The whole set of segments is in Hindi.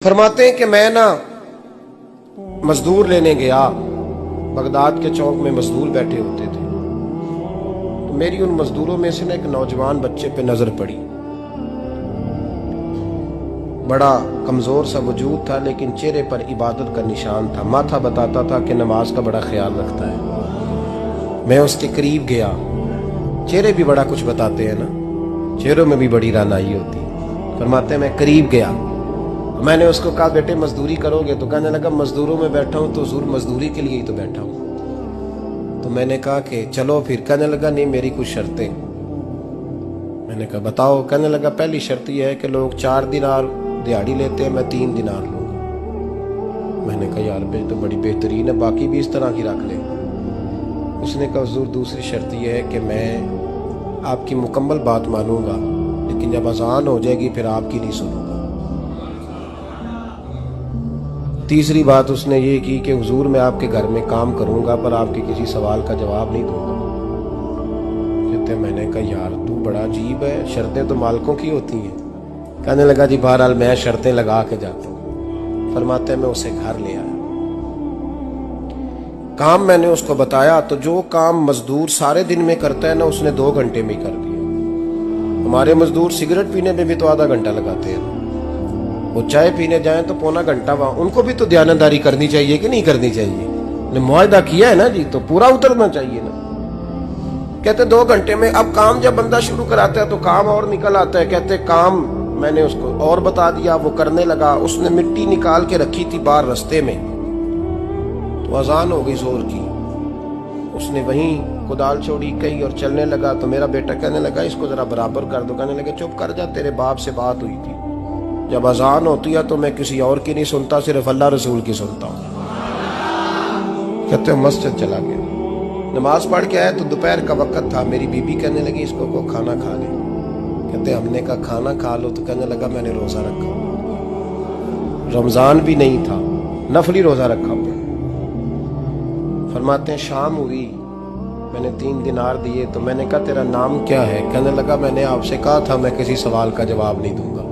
फरमाते हैं कि मैं ना मजदूर लेने गया, बगदाद के चौक में मजदूर बैठे होते थे, तो मेरी उन मजदूरों में से ना एक नौजवान बच्चे पे नजर पड़ी। बड़ा कमजोर सा वजूद था, लेकिन चेहरे पर इबादत का निशान था। माथा बताता था कि नमाज का बड़ा ख्याल रखता है। मैं उसके करीब गया। चेहरे भी बड़ा कुछ बताते हैं ना, चेहरों में भी बड़ी रानाई होती है। फरमाते हैं मैं करीब गया, मैंने उसको कहा बेटे मजदूरी करोगे? तो कहने लगा मजदूरों में बैठा हूं तो हुजूर मजदूरी के लिए ही तो बैठा हूं। तो मैंने कहा कि चलो फिर। कहने लगा नहीं मेरी कुछ शर्तें। मैंने कहा बताओ। कहने लगा पहली शर्त यह है कि लोग 4 दिनार दिहाड़ी लेते हैं, मैं 3 दिनार लूंगा। मैंने कहा यार भाई तो बड़ी बेहतरीन है, बाकी भी इस तरह की रख ले। उसने कहा हुजूर दूसरी शर्त यह है कि मैं आपकी मुकम्मल बात मानूंगा, लेकिन जब अजान हो जाएगी फिर आपकी नहीं सुनूंगा। तीसरी बात उसने ये की कि हुजूर मैं आपके घर में काम करूंगा पर आपके किसी सवाल का जवाब नहीं दूंगा। कहते मैंने कहा यार तू बड़ा अजीब है, शर्तें तो मालिकों की होती हैं। कहने लगा जी बहरहाल मैं शर्तें लगा के जाता हूँ। फरमाते मैं उसे घर ले आया, काम मैंने उसको बताया तो जो काम मजदूर सारे दिन में करता है ना उसने 2 घंटे में ही कर दिया। हमारे मजदूर सिगरेट पीने में भी तो आधा घंटा लगाते हैं, वो चाय पीने जाएं तो पौना घंटा वहां। उनको भी तो दयानतदारी करनी चाहिए कि नहीं करनी चाहिए? ने मुआहदा किया है ना जी, तो पूरा उतरना चाहिए ना। कहते 2 घंटे में। अब काम जब बंदा शुरू कराता है तो काम और निकल आता है। कहते काम मैंने उसको और बता दिया, वो करने लगा। उसने मिट्टी निकाल के रखी थी बाहर रास्ते में, तो अजान हो गई जोर की। उसने वहीं कुदाल छोड़ी कही और चलने लगा। तो मेरा बेटा कहने लगा इसको जरा बराबर कर दो। कहने लगे चुप कर जा, तेरे बाप से बात हुई थी, जब अजान होती है तो मैं किसी और की नहीं सुनता, सिर्फ अल्लाह रसूल की सुनता हूँ। कहते मस्जिद चला गया, नमाज पढ़ के आया तो दोपहर का वक्त था। मेरी बीबी कहने लगी इसको को खाना खा ले। कहते हमने कहा खाना खा लो, तो कहने लगा मैंने रोजा रखा, रमजान भी नहीं था, नफली रोजा रखा। फरमाते हैं शाम हुई, मैंने 3 दिनार दिए। तो मैंने कहा तेरा नाम क्या है? कहने लगा मैंने आपसे कहा था मैं किसी सवाल का जवाब नहीं दूंगा।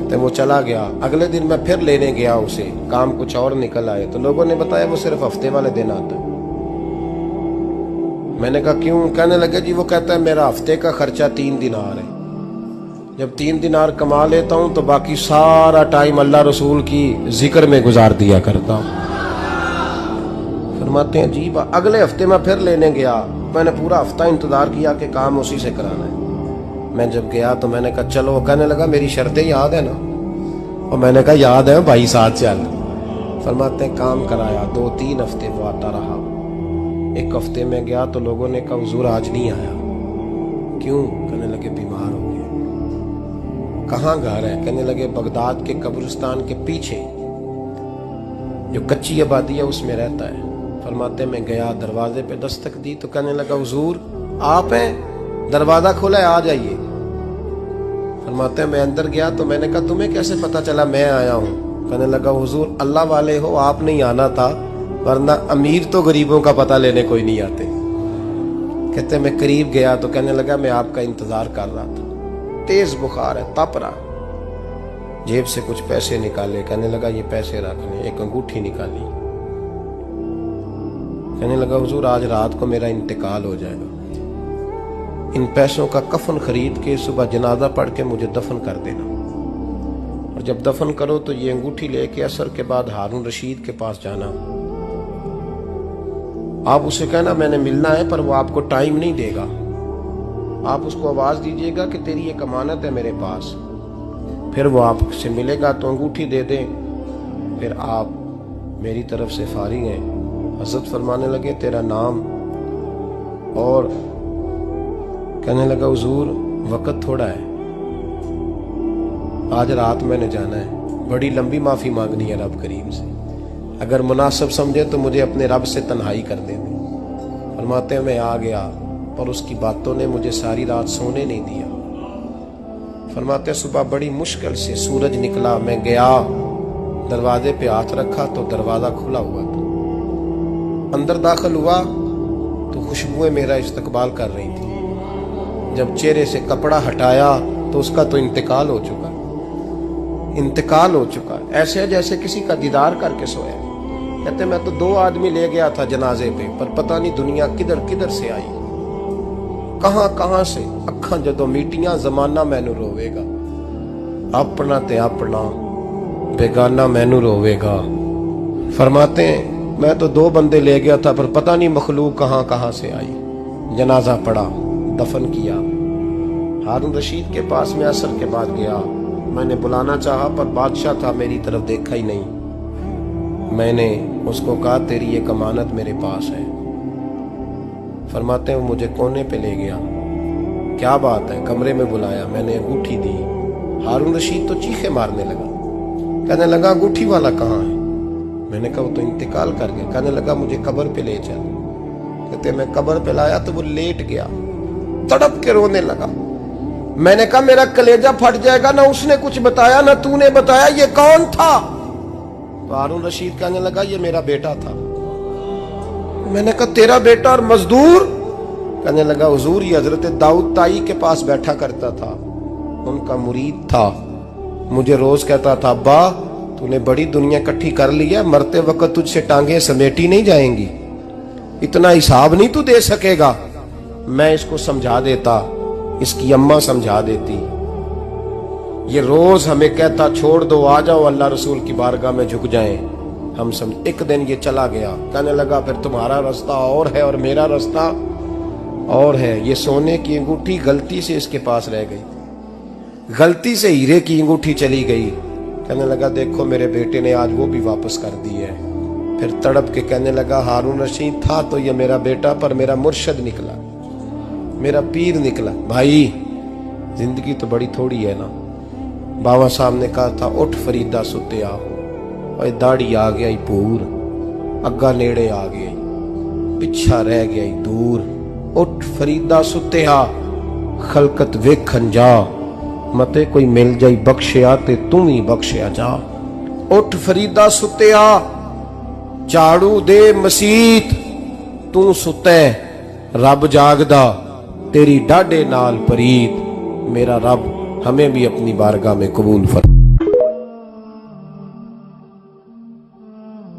तो वो चला गया। अगले दिन मैं फिर लेने गया उसे, काम कुछ और निकल आए। तो लोगों ने बताया वो सिर्फ हफ्ते वाले दिन आता है। मैंने कहा क्यों? कहने लगे जी वो कहता है मेरा हफ्ते का खर्चा 3 दिनार है, जब 3 दिनार कमा लेता हूं तो बाकी सारा टाइम अल्लाह रसूल की जिक्र में गुजार दिया करता हूं। फरमाते हैं अजीब। अगले हफ्ते मैं फिर लेने गया, मैंने पूरा हफ्ता इंतजार किया कि काम उसी से कराना है। मैं जब गया तो मैंने कहा चलो। कहने लगा मेरी शर्तें याद है ना? और मैंने कहा याद है भाई, साथ चल। फरमाते हैं काम कराया। 2-3 हफ्ते वो आता रहा। एक हफ्ते में गया तो लोगों ने कहा हुजूर आज नहीं आया। क्यों? कहने लगे बीमार हो गया। कहाँ घर है? कहने लगे बगदाद के कब्रिस्तान के पीछे जो कच्ची आबादी है उसमें रहता है। फरमाते मैं गया, दरवाजे पे दस्तक दी तो कहने लगा हुजूर आप हैं? दरवाजा खोला है, आ जाइए। फरमाते हैं मैं अंदर गया तो मैंने कहा तुम्हें कैसे पता चला मैं आया हूँ? कहने लगा हुजूर अल्लाह वाले हो, आप नहीं आना था, वरना अमीर तो गरीबों का पता लेने कोई नहीं आते। कहते मैं करीब गया तो कहने लगा मैं आपका इंतजार कर रहा था, तेज बुखार है, तप रहा। जेब से कुछ पैसे निकाले, कहने लगा ये पैसे रख लें। एक अंगूठी निकाली, कहने लगा हुजूर आज रात को मेरा इंतकाल हो जाएगा, इन पैसों का कफन खरीद के सुबह जनाजा पढ़ के मुझे दफन कर देना, और जब दफन करो तो ये अंगूठी लेके असर के बाद हारून रशीद के पास जाना। आप उसे कहना मैंने मिलना है पर वो आपको टाइम नहीं देगा। आप उसको आवाज दीजिएगा कि तेरी एक अमानत है मेरे पास। फिर वो आपसे मिलेगा तो अंगूठी दे दे, फिर आप मेरी तरफ से फारिग हैं। हजरत फरमाने लगे तेरा नाम? और कहने लगा हुजूर वक्त थोड़ा है, आज रात मैंने जाना है, बड़ी लंबी माफी मांगनी है रब करीम से, अगर मुनासिब समझे तो मुझे अपने रब से तन्हाई कर दे। फरमाते हैं मैं आ गया पर उसकी बातों ने मुझे सारी रात सोने नहीं दिया। फरमाते हैं सुबह बड़ी मुश्किल से सूरज निकला, मैं गया दरवाजे पे हाथ रखा तो दरवाजा खुला हुआ था। अंदर दाखिल हुआ तो खुशबुएं मेरा इस्तकबाल कर रही थी। जब चेहरे से कपड़ा हटाया तो उसका तो इंतकाल हो चुका। इंतकाल हो चुका है, ऐसे जैसे किसी का दीदार करके सोया। कहते मैं तो 2 आदमी ले गया था जनाजे पे, पर पता नहीं दुनिया किधर किधर से आई, कहां कहां से। अखा जदों मीटियां जमाना मैनू रोवेगा, अपना ते अपना बेगाना मैनू रोवेगा। फरमाते हैं मैं तो 2 बंदे ले गया था, पर पता नहीं मखलूक कहां कहां से आई। जनाजा पड़ा, दफन किया। हारून रशीद के पास में असर के बाद गया। मैंने बुलाना चाहा पर बादशाह था, मेरी तरफ देखा ही नहीं। मैंने उसको कहा तेरी एक अमानत मेरे पास है। फरमाते हैं मुझे कोने पे ले गया। क्या बात है? कमरे में बुलाया, मैंने अंगूठी दी। हारून रशीद तो चीखे मारने लगा, कहने लगा अंगूठी वाला कहाँ है? मैंने कहा वो तो इंतकाल कर गया। कहने लगा मुझे कब्र पे ले चल। कहते मैं कब्र पे लाया तो वो लेट गया, तड़प के रोने लगा। मैंने कहा मेरा कलेजा फट जाएगा, ना उसने कुछ बताया ना तूने बताया, ये कौन था? तो हारून रशीद कहने लगा ये मेरा बेटा था। मैंने कहा तेरा बेटा और मजदूर? कहने लगा हुजूर ये हजरत दाऊद ताई के पास बैठा करता था, उनका मुरीद था। मुझे रोज कहता था अब्बा तूने बड़ी दुनिया इकट्ठी कर ली है, मरते वक्त तुझसे टांगे समेटी नहीं जाएंगी, इतना हिसाब नहीं तू दे सकेगा। मैं इसको समझा देता, इसकी अम्मा समझा देती। ये रोज हमें कहता छोड़ दो, आ जाओ अल्लाह रसूल की बारगाह में झुक जाएं। हम समझ। एक दिन ये चला गया, कहने लगा फिर तुम्हारा रास्ता और है और मेरा रास्ता और है। ये सोने की अंगूठी गलती से इसके पास रह गई, गलती से हीरे की अंगूठी चली गई। कहने लगा देखो मेरे बेटे ने आज वो भी वापस कर दी है। फिर तड़प के कहने लगा हारून रशीद था तो ये मेरा बेटा, पर मेरा मुर्शद निकला, मेरा पीर निकला। भाई जिंदगी तो बड़ी थोड़ी है ना। बाबा साहब ने कहा था उठ फरीदा सुते आओ, और दाढ़ी आ गया पूर, अग्गा नेड़े आ गया, पिछा रह गया दूर। उठ फरीदा सुते आ, खलकत वेखन जा, मते कोई मिल जाई बख्शिया ते तू ही बख्शिया जा। उठ फरीदा सुते आ, झाड़ू दे मसीत, तू सुते रब जागदा, तेरी डाडे नाल परीत। मेरा रब हमें भी अपनी बारगाह में कबूल फरमा।